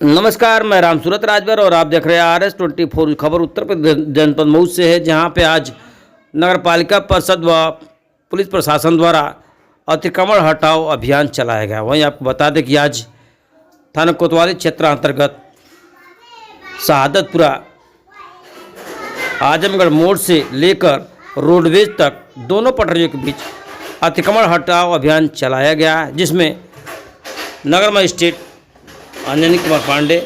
नमस्कार, मैं राम सूरत राजभर और आप देख रहे हैं RS24 खबर। उत्तर प्रदेश जनपद मऊ से है, जहां पे आज नगर पालिका परिषद व पुलिस प्रशासन द्वारा अतिक्रमण हटाओ अभियान चलाया गया। वहीं आपको बता दें कि आज थाना कोतवाली क्षेत्र अंतर्गत शहादतपुरा आजमगढ़ मोड़ से लेकर रोडवेज तक दोनों पटरियों के बीच अतिक्रमण हटाओ अभियान चलाया गया, जिसमें नगर मजिस्ट्रेट अंजनी कुमार पांडे,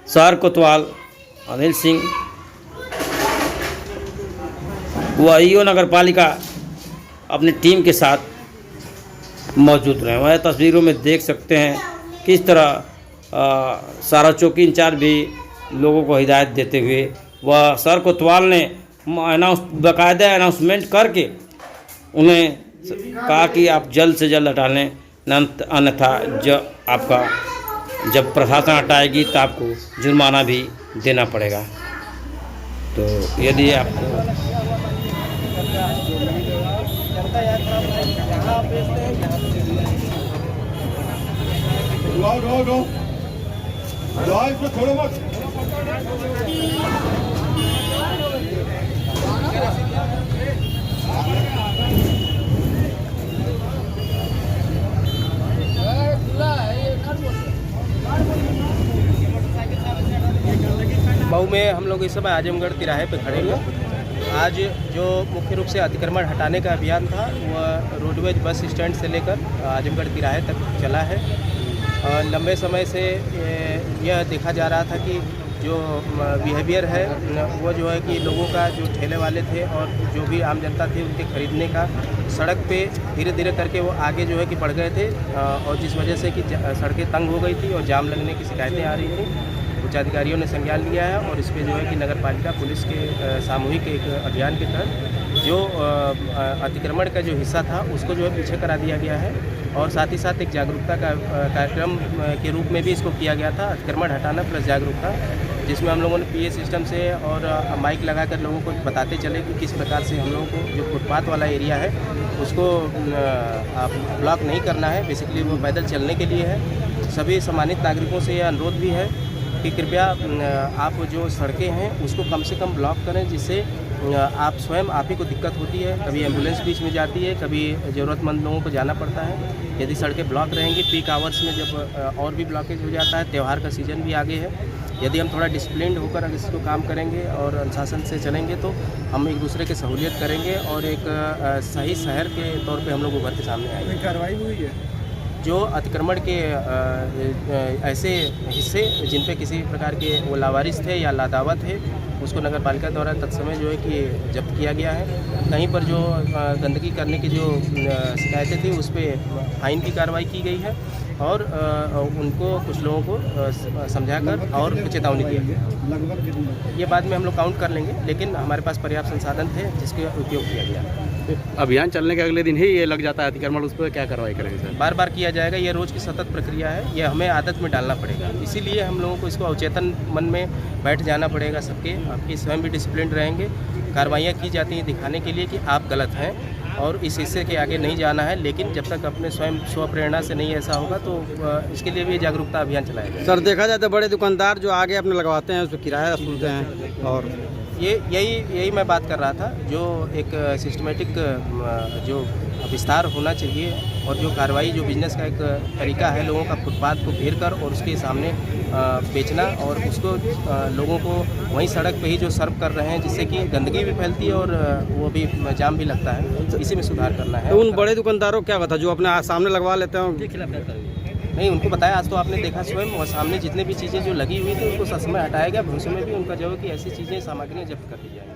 शहर कोतवाल अनिल सिंह व ईओ नगर पालिका अपनी टीम के साथ मौजूद रहे। वह तस्वीरों में देख सकते हैं किस तरह सारा चौकी इंचार्ज भी लोगों को हिदायत देते हुए वह शहर कोतवाल ने बाकायदा अनाउंसमेंट करके उन्हें कहा कि आप जल्द से जल्द हटा लें, अन्यथा जब प्रशासन हटाएगी तो आपको जुर्माना भी देना पड़ेगा। तो यदि आपको मऊ में हम लोग इस समय आजमगढ़ तिराहे पे खड़े हुए। आज जो मुख्य रूप से अतिक्रमण हटाने का अभियान था वह रोडवेज बस स्टैंड से लेकर आजमगढ़ तिराहे तक चला है। लंबे समय से यह देखा जा रहा था कि जो बिहेवियर है वो जो है कि लोगों का जो ठेले वाले थे और जो भी आम जनता थी उनके खरीदने का सड़क पे धीरे धीरे करके वो आगे जो है कि बढ़ गए थे, और जिस वजह से कि सड़कें तंग हो गई थी और जाम लगने की शिकायतें आ रही थी। उच्च अधिकारियों ने संज्ञान लिया है और इस पर जो है कि नगर पालिका पुलिस के सामूहिक एक अभियान के तहत जो अतिक्रमण का जो हिस्सा था उसको जो है पीछे करा दिया गया है, और साथ ही साथ एक जागरूकता का कार्यक्रम के रूप में भी इसको किया गया था, अतिक्रमण हटाना प्लस जागरूकता, जिसमें हम लोगों ने PA सिस्टम से और माइक लगाकर लोगों को बताते चले कि किस प्रकार से हम लोगों को जो फुटपाथ वाला एरिया है उसको ब्लॉक नहीं करना है। बेसिकली वो पैदल चलने के लिए है। सभी सम्मानित नागरिकों से यह अनुरोध भी है कि कृपया आप जो सड़कें हैं उसको कम से कम ब्लॉक करें, जिससे आप स्वयं आप ही को दिक्कत होती है। कभी एम्बुलेंस बीच में जाती है, कभी ज़रूरतमंद लोगों को जाना पड़ता है। यदि सड़कें ब्लॉक रहेंगी पीक आवर्स में जब और भी ब्लॉकेज हो जाता है, त्यौहार का सीज़न भी आगे है, यदि हम थोड़ा डिसिप्लिन्ड होकर अगर इसको काम करेंगे और अनुशासन से चलेंगे तो हम एक दूसरे की सहूलियत करेंगे और एक सही शहर के तौर पे हम लोग उभर के सामने आएंगे। कार्रवाई हुई है जो अतिक्रमण के ऐसे हिस्से जिन पे किसी प्रकार के वो लावारिस थे या लादावा थे उसको नगर पालिका द्वारा तत्समय जो है कि जब्त किया गया है। कहीं पर जो गंदगी करने की जो शिकायतें थी उस पर फाइन की कार्रवाई की गई है और उनको कुछ लोगों को समझाकर और चेतावनी दी गई। ये बाद में हम लोग काउंट कर लेंगे, लेकिन हमारे पास पर्याप्त संसाधन थे जिसके उपयोग किया गया। अभियान चलने के अगले दिन ही ये लग जाता है अतिक्रमण, उस पर क्या कार्रवाई करेंगे सर? बार बार किया जाएगा, ये रोज़ की सतत प्रक्रिया है, ये हमें आदत में डालना पड़ेगा। इसीलिए हम लोगों को इसको अवचेतन मन में बैठ जाना पड़ेगा सबके। आपके स्वयं भी डिसिप्लिन रहेंगे। कार्रवाइयाँ की जाती हैं दिखाने के लिए कि आप गलत हैं और इस हिस्से के आगे नहीं जाना है, लेकिन जब तक अपने स्वयं स्वप्रेरणा से नहीं ऐसा होगा तो इसके लिए भी जागरूकता अभियान चलाया जाएगा। सर देखा जाए तो बड़े दुकानदार जो आगे अपने लगवाते हैं उसको किराया वसूलते हैं, और यही मैं बात कर रहा था। जो एक सिस्टमेटिक जो विस्तार होना चाहिए और जो कार्रवाई जो बिजनेस का एक तरीका है, लोगों का फुटपाथ को घेर कर और उसके सामने बेचना और उसको लोगों को वहीं सड़क पे ही जो सर्व कर रहे हैं, जिससे कि गंदगी भी फैलती है और वो भी जाम भी लगता है। इसी में सुधार करना है। तो उन बड़े दुकानदारों को क्या बता जो अपने सामने लगवा लेते हैं? नहीं, उनको बताया, आज तो आपने देखा स्वयं, और सामने जितने भी चीज़ें जो लगी हुई थी उनको ससमय हटाया गया। भविष्य में भी उनका जो है कि ऐसी चीज़ें सामग्रियाँ जब्त कर दी जाएंगी।